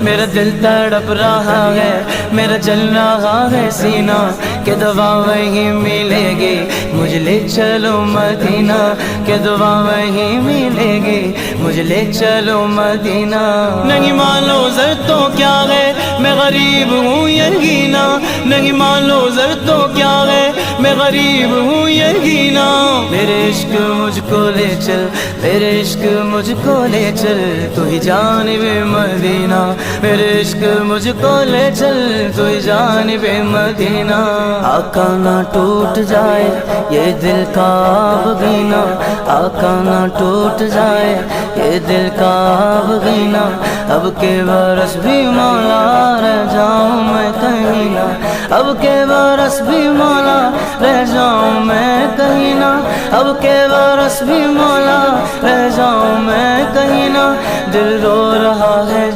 میرا دل تڑپ رہا ہے، میرا جل رہا ہے سینہ کہ دعا وہیں ملے گی، مجھے لے چلو مدینہ کہ دعا وہیں ملے گی، مجھے لے چلو مدینہ۔ نہیں مانو زر تو کیا ہے، میں غریب ہوں یقینا، نہیں مانو زر تو کیا ہے، میں غریب ہوں یقینا۔ میرے عشق مجھ کو لے چل، میرے عشق مجھ کو لے چل، تو ہی جانب مدینہ، میرے عشق مجھ کو لے چل، تو ہی جانب مدینہ۔ آقا نہ ٹوٹ جائے یہ دل کا بگینا، آقا نہ ٹوٹ جائے یہ دل کا بگینا، اب کے برس بھی مولا رہ جاؤں میں کہیں نہ، اب کے برس بھی مولا رہ جاؤں میں کہیں نہ، اب کے برس بھی مولا رہ جاؤں میں کہیں نہ۔ دل رو رہا ہے